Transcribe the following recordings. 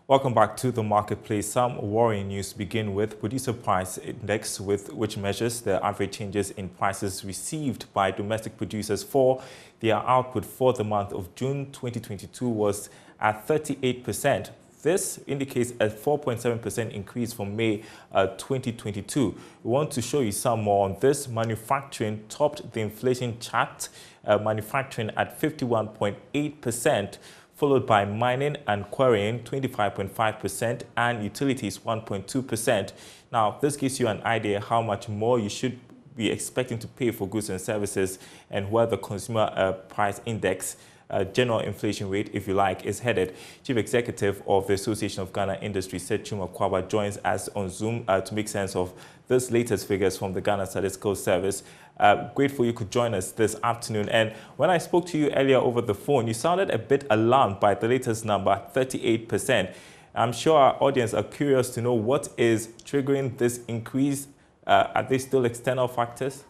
Welcome back to the marketplace. Some worrying news to begin with. Producer price index, which measures the average changes in prices received by domestic producers for their output for the month of June 2022, was at 38%. This indicates a 4.7% increase from May 2022. We want to show you some more on this. Manufacturing topped the inflation chart, manufacturing at 51.8%. Followed by mining and quarrying 25.5% and utilities 1.2%. Now, this gives you an idea how much more you should be expecting to pay for goods and services and where the consumer price index, general inflation rate, if you like, is headed. Chief Executive of the Association of Ghana Industry, Kwawu, joins us on Zoom to make sense of this latest figures from the Ghana Statistical Service. Grateful you could join us this afternoon. And when I spoke to you earlier over the phone, you sounded a bit alarmed by the latest number, 38%. I'm sure our audience are curious to know what is triggering this increase. Are they still external factors?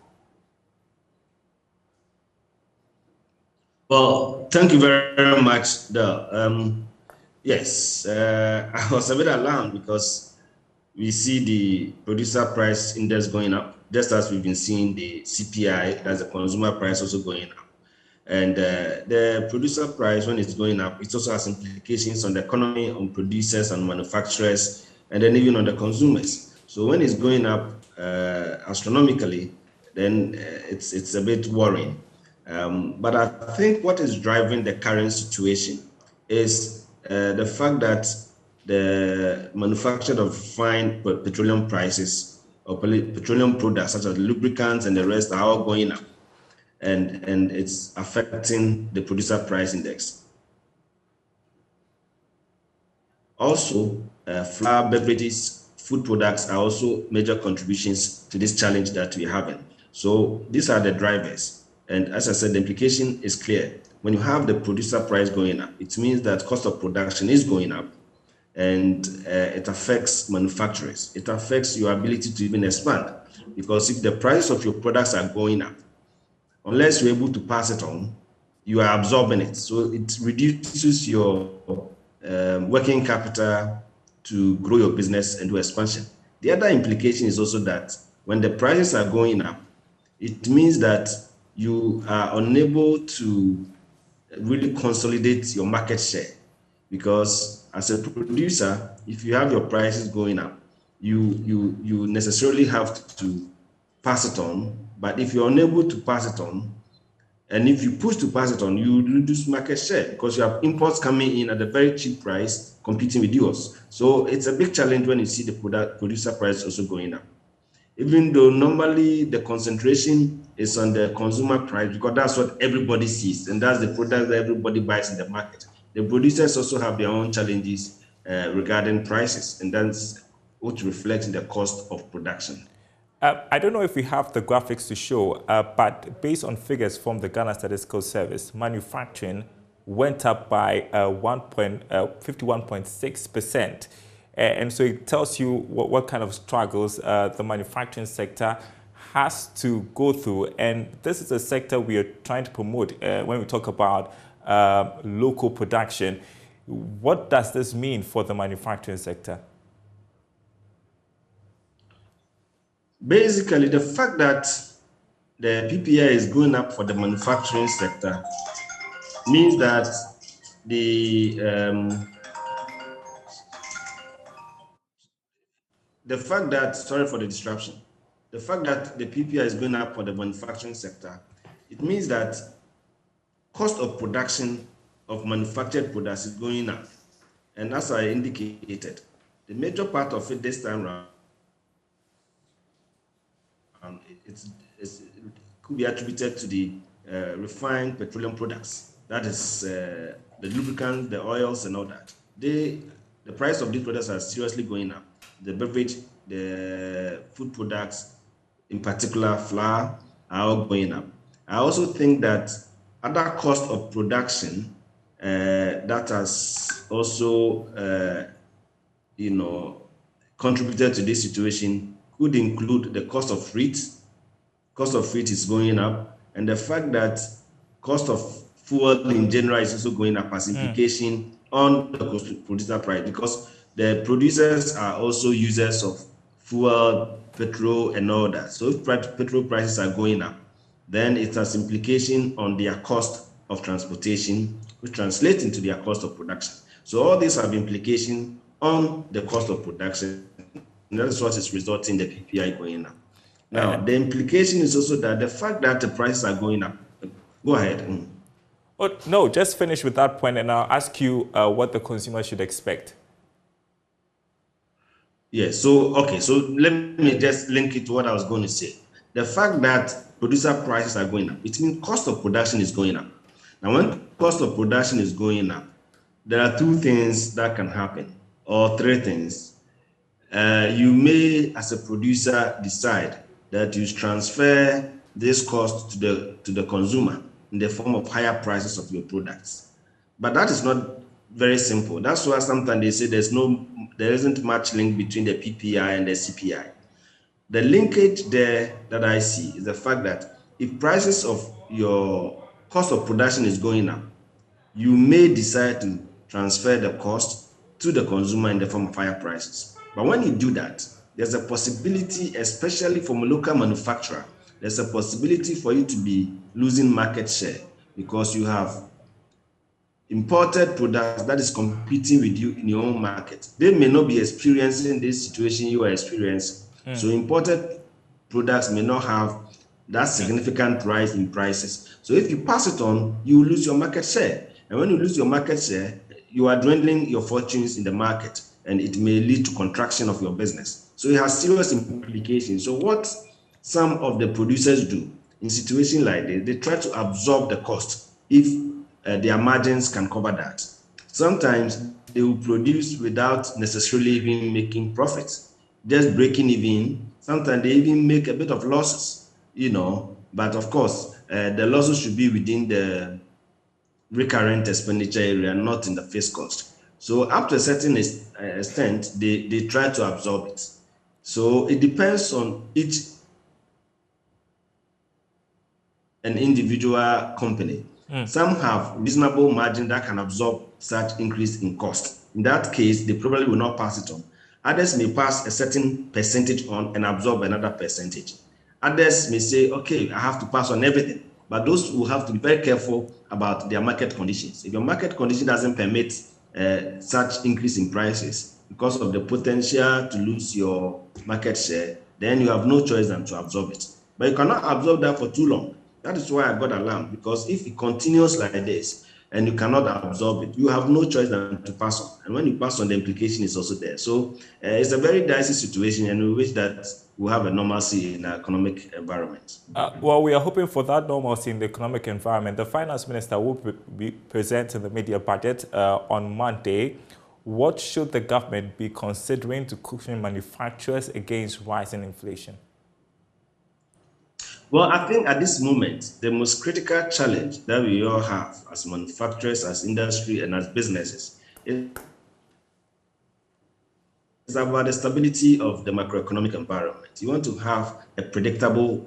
Well, thank you very much, Daryl. Yes, I was a bit alarmed because we see the producer price index going up, just as we've been seeing the CPI, that's the consumer price, also going up. And the producer price, when it's going up, it also has implications on the economy, on producers and manufacturers, and then even on the consumers. So when it's going up astronomically, then it's a bit worrying. But I think what is driving the current situation is the fact that the manufacture of refined petroleum prices or petroleum products such as lubricants and the rest are all going up, and it's affecting the producer price index. Also, flour, beverages, food products are also major contributions to this challenge that we're having. So these are the drivers. And as I said, the implication is clear. When you have the producer price going up, it means that cost of production is going up, and it affects manufacturers. It affects your ability to even expand, because if the price of your products are going up, unless you're able to pass it on, you are absorbing it. So it reduces your working capital to grow your business and do expansion. The other implication is also that when the prices are going up, it means that you are unable to really consolidate your market share, because as a producer, if you have your prices going up, you necessarily have to pass it on. But if you're unable to pass it on, and if you push to pass it on, you reduce market share because you have imports coming in at a very cheap price competing with yours. So it's a big challenge when you see the producer price also going up. Even though normally the concentration is on the consumer price, because that's what everybody sees, and that's the product that everybody buys in the market. The producers also have their own challenges regarding prices, and that's what reflects in the cost of production. I don't know if we have the graphics to show, but based on figures from the Ghana Statistical Service, manufacturing went up by 51.6%. And so it tells you what kind of struggles the manufacturing sector has to go through. And this is a sector we are trying to promote when we talk about local production. What does this mean for the manufacturing sector? Basically, the fact that the PPI is going up for the manufacturing sector means that the fact that, sorry for the disruption, the fact that the PPI is going up for the manufacturing sector, it means that cost of production of manufactured products is going up. And as I indicated, the major part of it this time around, it could be attributed to the refined petroleum products. That is the lubricants, the oils, and all that. The price of these products are seriously going up. The beverage, the food products, in particular flour, are all going up. I also think that other cost of production that has also contributed to this situation could include the cost of freight. Cost of freight is going up, and the fact that cost of fuel in general is also going up as implication on the producer price, because the producers are also users of fuel, petrol, and all that. So if petrol prices are going up, then it has implication on their cost of transportation, which translates into their cost of production. So all these have implication on the cost of production. And that is what is resulting in the PPI going up. Now, the implication is also that the fact that the prices are going up. Go ahead. Oh, no, just finish with that point, and I'll ask you what the consumer should expect. Yes. So, okay. So let me just link it to what I was going to say. The fact that producer prices are going up, it means cost of production is going up. Now, when cost of production is going up, there are two things that can happen, or three things. You may, as a producer, decide that you transfer this cost to the consumer in the form of higher prices of your products. But that is not very simple. That's why sometimes they say there isn't much link between the PPI and the CPI. The linkage there that I see is the fact that if prices of your cost of production is going up, you may decide to transfer the cost to the consumer in the form of higher prices. But when you do that, there's a possibility, especially from a local manufacturer, there's a possibility for you to be losing market share because you have imported products that is competing with you in your own market. They may not be experiencing this situation you are experiencing. So imported products may not have that significant rise in prices. So if you pass it on, you lose your market share. And when you lose your market share, you are dwindling your fortunes in the market, and it may lead to contraction of your business. So it has serious implications. So what some of the producers do in situations like this, they try to absorb the cost if their margins can cover that. Sometimes they will produce without necessarily even making profits, just breaking even. Sometimes they even make a bit of losses, but of course, the losses should be within the recurrent expenditure area, not in the fixed cost. So up to a certain extent, they try to absorb it. So it depends on each an individual company. Some have reasonable margin that can absorb such increase in cost. In that case, they probably will not pass it on. Others may pass a certain percentage on and absorb another percentage. Others may say, okay, I have to pass on everything. But those will have to be very careful about their market conditions. If your market condition doesn't permit such increase in prices because of the potential to lose your market share, then you have no choice than to absorb it. But you cannot absorb that for too long. That is why I got alarmed, because if it continues like this and you cannot absorb it, you have no choice than to pass on. And when you pass on, the implication is also there. So it's a very dicey situation, and we wish that we have a normalcy in the economic environment. Well, we are hoping for that normalcy in the economic environment. The finance minister will be presenting the media budget on Monday. What should the government be considering to cushion manufacturers against rising inflation? Well, I think at this moment, the most critical challenge that we all have as manufacturers, as industry, and as businesses is about the stability of the macroeconomic environment. You want to have a predictable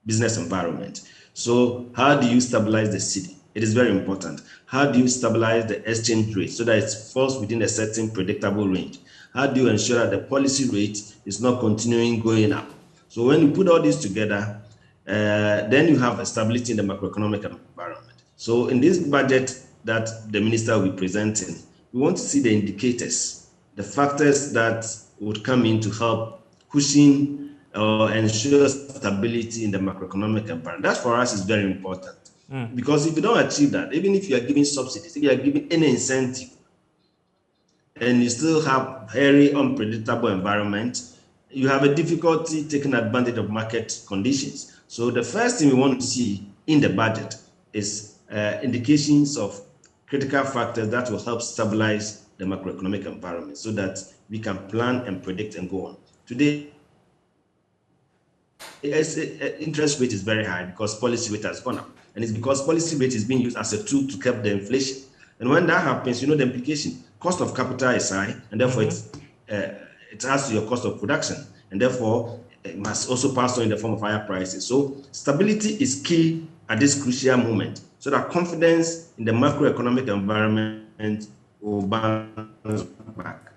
business environment. So how do you stabilize the city? It is very important. How do you stabilize the exchange rate so that it falls within a certain predictable range? How do you ensure that the policy rate is not continuing going up? So when you put all this together, then you have a stability in the macroeconomic environment. So in this budget that the minister will be presenting, we want to see the indicators, the factors that would come in to help cushion or ensure stability in the macroeconomic environment. That for us is very important. Because if you don't achieve that, even if you are giving subsidies, if you are giving any incentive, and you still have very unpredictable environment, you have a difficulty taking advantage of market conditions. So the first thing we want to see in the budget is indications of critical factors that will help stabilize the macroeconomic environment so that we can plan and predict and go on. Today, interest rate is very high because policy rate has gone up. And it's because policy rate is being used as a tool to curb the inflation. And when that happens, the implication, cost of capital is high, and therefore it adds to your cost of production. And therefore, it must also pass on in the form of higher prices. So stability is key at this crucial moment so that confidence in the macroeconomic environment will bounce back.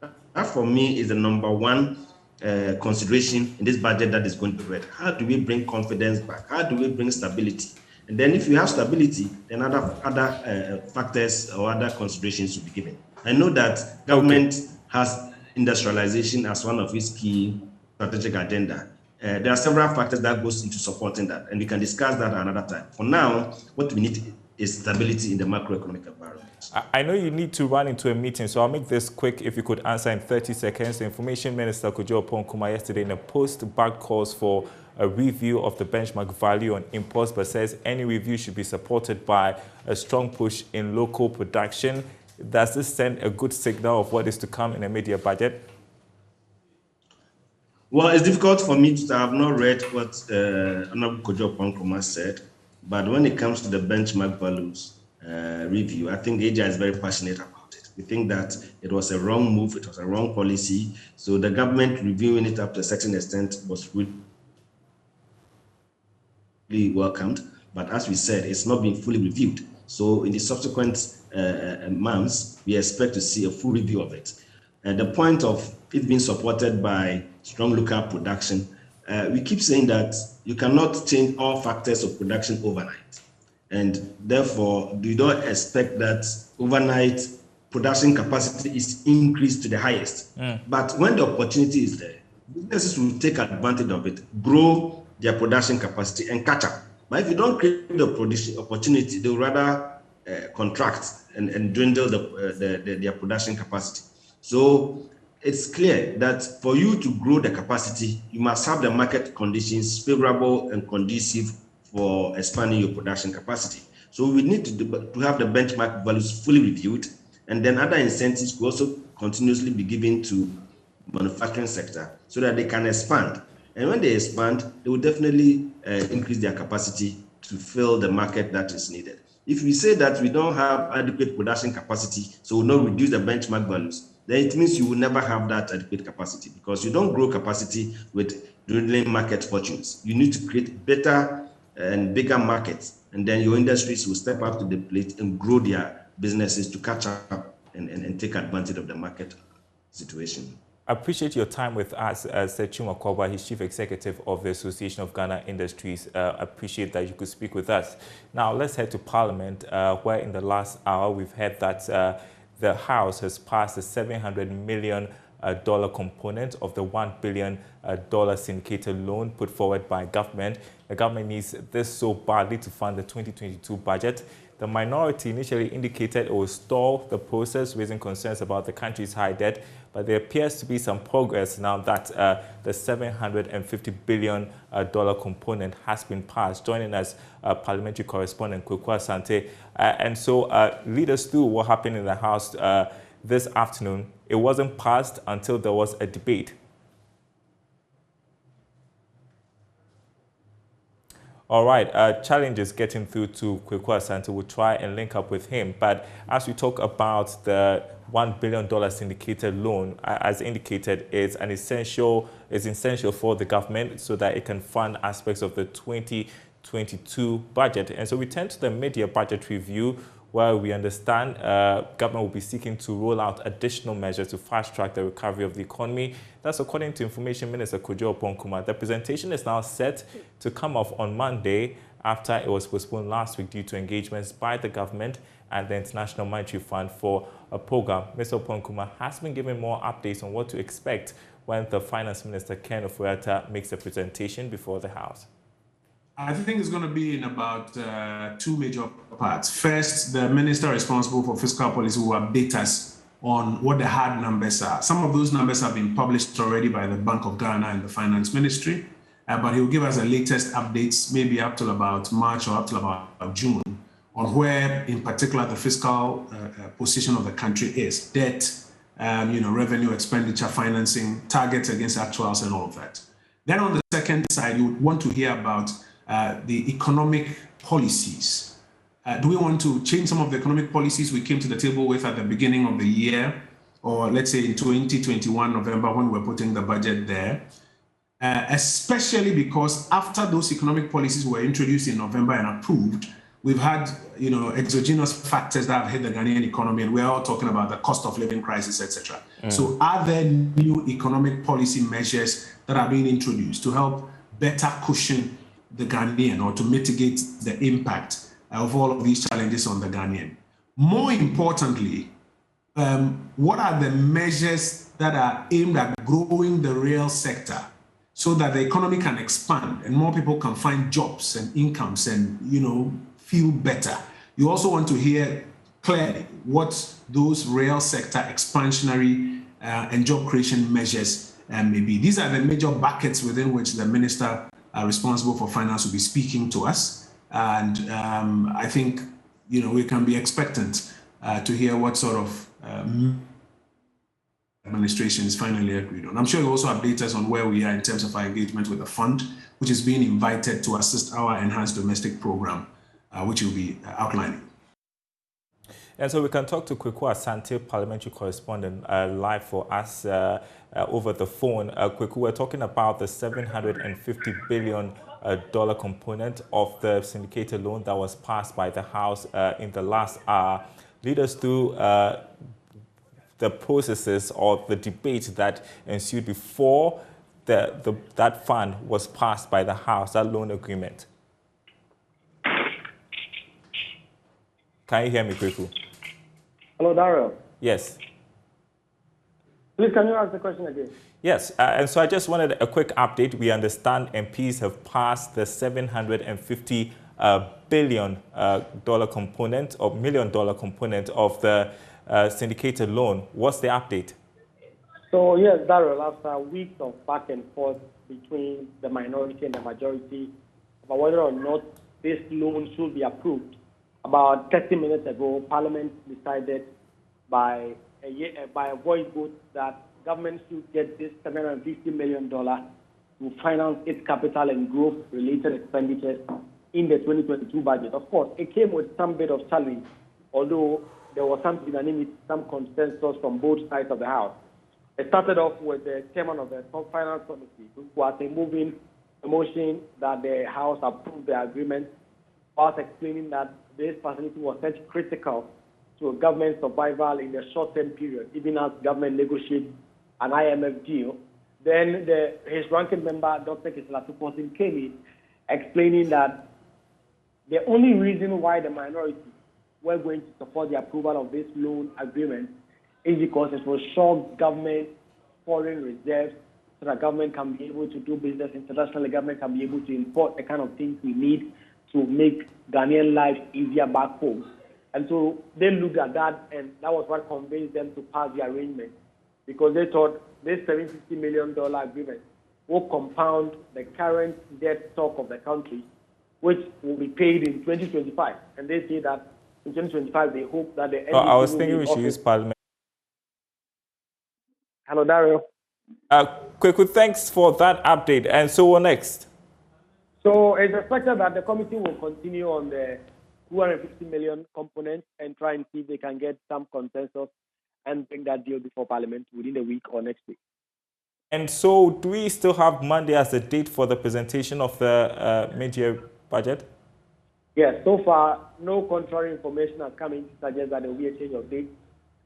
That for me is the number one consideration in this budget that is going to be read. How do we bring confidence back? How do we bring stability? And then if you have stability, then other factors or other considerations should be given. I know that government has industrialization as one of its key strategic agenda. There are several factors that goes into supporting that, and we can discuss that another time. For now, what we need is stability in the macroeconomic environment. I know you need to run into a meeting, so I'll make this quick. If you could answer in 30 seconds. The Information Minister Kojo Oppong-Kuma yesterday in a post back calls for a review of the benchmark value on imports, but says any review should be supported by a strong push in local production. Does this send a good signal of what is to come in a mid-year budget? Well, it's difficult for me to have not read what Honorable Kojo Oppong-Kuma said, but when it comes to the benchmark values review, I think the AGI is very passionate about it. We think that it was a wrong move, it was a wrong policy, so the government reviewing it up to a certain extent was really welcomed, but as we said, it's not been fully reviewed. So in the subsequent months, we expect to see a full review of it. And the point of it being supported by strong local production, we keep saying that you cannot change all factors of production overnight. And therefore, you don't expect that overnight production capacity is increased to the highest. But when the opportunity is there, businesses will take advantage of it, grow their production capacity and catch up. But if you don't create the production opportunity, they will rather contract and dwindle their production capacity. So it's clear that for you to grow the capacity, you must have the market conditions favorable and conducive for expanding your production capacity. So we need to have the benchmark values fully reviewed, and then other incentives will also continuously be given to manufacturing sector so that they can expand. And when they expand, they will definitely increase their capacity to fill the market that is needed. If we say that we don't have adequate production capacity, so we'll not reduce the benchmark values, then it means you will never have that adequate capacity, because you don't grow capacity with dwindling market fortunes. You need to create better and bigger markets, and then your industries will step up to the plate and grow their businesses to catch up and take advantage of the market situation. I appreciate your time with us, Sechuma Kwawu. He's Chief Executive of the Association of Ghana Industries. I appreciate that you could speak with us. Now, let's head to Parliament, where in the last hour we've heard that the House has passed the $700 million component of the $1 billion syndicated loan put forward by government. The government needs this so badly to fund the 2022 budget. The minority initially indicated it will stall the process, raising concerns about the country's high debt, but there appears to be some progress now that the $750 billion component has been passed. Joining us, parliamentary correspondent Kwawu Asante. And so lead us through what happened in the House this afternoon. It wasn't passed until there was a debate. All right, challenges getting through to Kwawu Asante. We'll try and link up with him. But as we talk about the $1 billion syndicated loan, as indicated, is essential for the government so that it can fund aspects of the 2022 budget. And so we turn to the mid-year budget review, where we understand government will be seeking to roll out additional measures to fast-track the recovery of the economy. That's according to Information Minister Kojo Oppong-Kuma. The presentation is now set to come off on Monday after it was postponed last week due to engagements by the government and the International Monetary Fund for a program. Mr. Oppong-Kuma has been given more updates on what to expect when the Finance Minister, Ken Ofori-Atta, makes a presentation before the House. I think it's going to be in about two major parts. First, the minister responsible for fiscal policy will update us on what the hard numbers are. Some of those numbers have been published already by the Bank of Ghana and the Finance Ministry, but he'll give us the latest updates, maybe up till about March or up till about June, on where, in particular, the fiscal position of the country is. Debt, revenue, expenditure, financing, targets against actuals, and all of that. Then on the second side, you would want to hear about the economic policies. Do we want to change some of the economic policies we came to the table with at the beginning of the year, or let's say in 2021 November when we're putting the budget there? Especially because after those economic policies were introduced in November and approved, We've had, exogenous factors that have hit the Ghanaian economy, and we're all talking about the cost of living crisis, etc. So are there new economic policy measures that are being introduced to help better cushion the Ghanaian or to mitigate the impact of all of these challenges on the Ghanaian? More importantly, what are the measures that are aimed at growing the real sector so that the economy can expand and more people can find jobs and incomes and, feel better? You also want to hear clearly what those real sector expansionary and job creation measures may be. These are the major buckets within which the minister responsible for finance will be speaking to us. And I think, we can be expectant to hear what sort of administration is finally agreed on. I'm sure you'll also update us on where we are in terms of our engagement with the fund, which is being invited to assist our enhanced domestic program, which you'll be outlining. And so we can talk to Kwawu Asante, parliamentary correspondent, live for us over the phone. Kwawu, we're talking about the $750 billion component of the syndicated loan that was passed by the House in the last hour. Lead us through the processes or the debate that ensued before that fund was passed by the House, that loan agreement. Can you hear me, Kwawu? Hello, Daryl. Yes. Please, can you ask the question again? Yes, and so I just wanted a quick update. We understand MPs have passed the $750 billion component or $1 million component of the syndicated loan. What's the update? So, yes, Daryl, after weeks of back and forth between the minority and the majority about whether or not this loan should be approved, about 30 minutes ago, Parliament decided by a voice vote that government should get this $750 million to finance its capital and growth-related expenditures in the 2022 budget. Of course, it came with some bit of challenge, although there was some unanimity, some consensus from both sides of the House. It started off with the chairman of the Finance Committee, who was moving a motion that the House approved the agreement, whilst explaining that this facility was such critical to government survival in the short-term period, even as government negotiates an IMF deal. Then his ranking member, Dr. Kisela Tuposin, came in explaining that the only reason why the minority were going to support the approval of this loan agreement is because it will short government foreign reserves so that government can be able to do business internationally, government can be able to import the kind of things we need to make Ghanaian lives easier back home. And so they looked at that, and that was what convinced them to pass the arrangement, because they thought this $750 million agreement will compound the current debt stock of the country, which will be paid in 2025. And they say that in 2025, they hope that the... I was thinking we should use Parliament. Hello, Daryl. Kwawu, thanks for that update. And so what next? So it's expected that the committee will continue on the $250 million component and try and see if they can get some consensus and bring that deal before Parliament within a week or next week. And so do we still have Monday as the date for the presentation of the mid-year budget? Yes, so far, no contrary information has come in to suggest that there will be a change of date.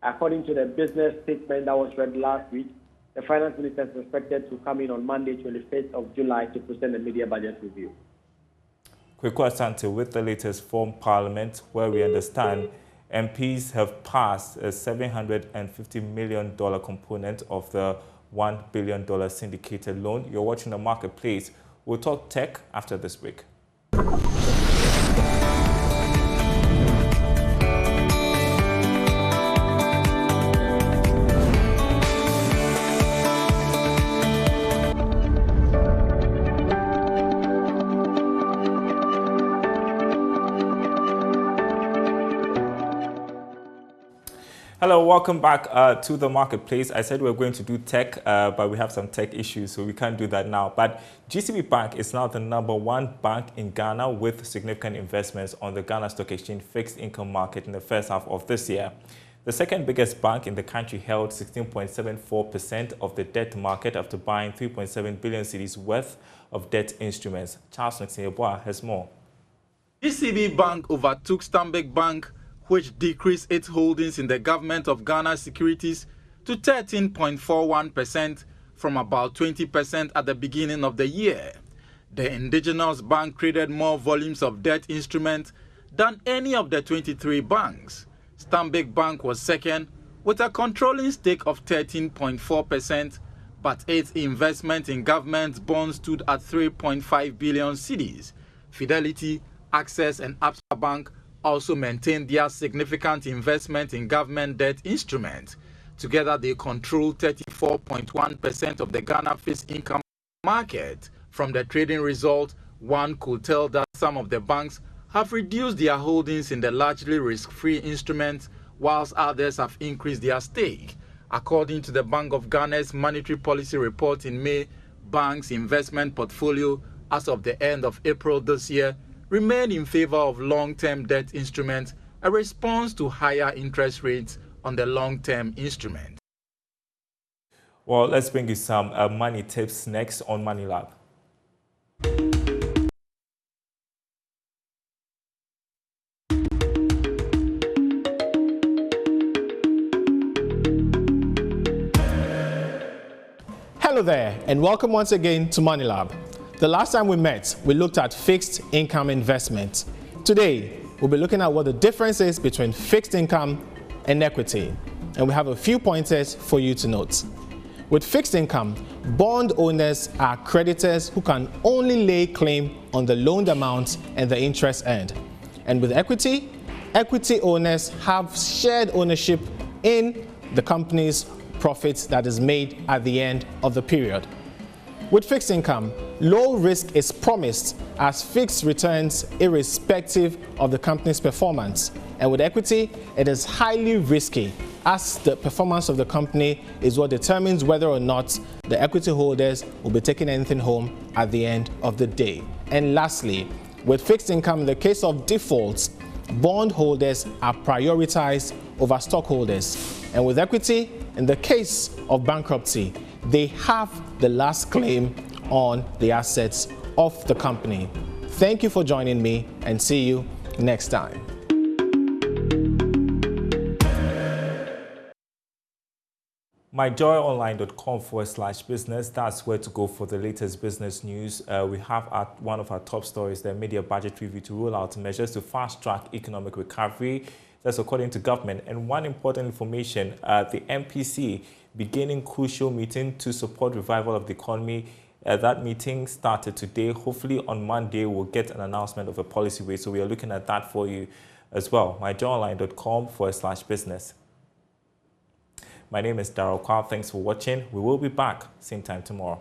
According to the business statement that was read last week, the finance minister is expected to come in on Monday, 25th of July, to present the mid-year budget review. Kwawu Asante, with the latest from Parliament, where we understand MPs have passed a $750 million component of the $1 billion syndicated loan. You're watching The Marketplace. We'll talk tech after this break. Hello, welcome back to The Marketplace. I said we were going to do tech, but we have some tech issues, so we can't do that now. But GCB Bank is now the #1 bank in Ghana with significant investments on the Ghana Stock Exchange fixed income market in the first half of this year. The second biggest bank in the country held 16.74% of the debt market after buying 3.7 billion cedis worth of debt instruments. Charles Nxeyeboa has more. ECB Bank overtook Stanbic Bank, which decreased its holdings in the government of Ghana securities to 13.41% from about 20% at the beginning of the year. The indigenous bank traded more volumes of debt instruments than any of the 23 banks. Stanbic Bank was second with a controlling stake of 13.4%, but its investment in government bonds stood at 3.5 billion cedis. Fidelity, Access and Absa Bank also maintained their significant investment in government debt instruments. Together, they control 34.1% of the Ghana fixed income market. From the trading result, one could tell that some of the banks have reduced their holdings in the largely risk-free instruments, whilst others have increased their stake. According to the Bank of Ghana's monetary policy report in May, banks' investment portfolio as of the end of April this year remained in favor of long-term debt instruments, a response to higher interest rates on the long-term instrument. Well, let's bring you some money tips next on Money Lab. Hello there, and welcome once again to Money Lab. The last time we met, we looked at fixed income investment. Today, we'll be looking at what the difference is between fixed income and equity, and we have a few pointers for you to note. With fixed income, bond owners are creditors who can only lay claim on the loaned amount and the interest earned. And with equity, equity owners have shared ownership in the company's profits that is made at the end of the period. With fixed income, low risk is promised as fixed returns irrespective of the company's performance. And with equity, it is highly risky as the performance of the company is what determines whether or not the equity holders will be taking anything home at the end of the day. And lastly, with fixed income, in the case of defaults, bond holders are prioritized over stockholders. And with equity, in the case of bankruptcy, they have the last claim on the assets of the company. Thank you for joining me, and see you next time. myjoyonline.com/business. That's where to go for the latest business news. We have one of our top stories, the media budget review to roll out measures to fast-track economic recovery. That's according to government. And one important information, the MPC beginning crucial meeting to support revival of the economy. That meeting started today. Hopefully on Monday, we'll get an announcement of a policy way. So we are looking at that for you as well. myjoyonline.com/business. My name is Daryl. Thanks for watching. We will be back same time tomorrow.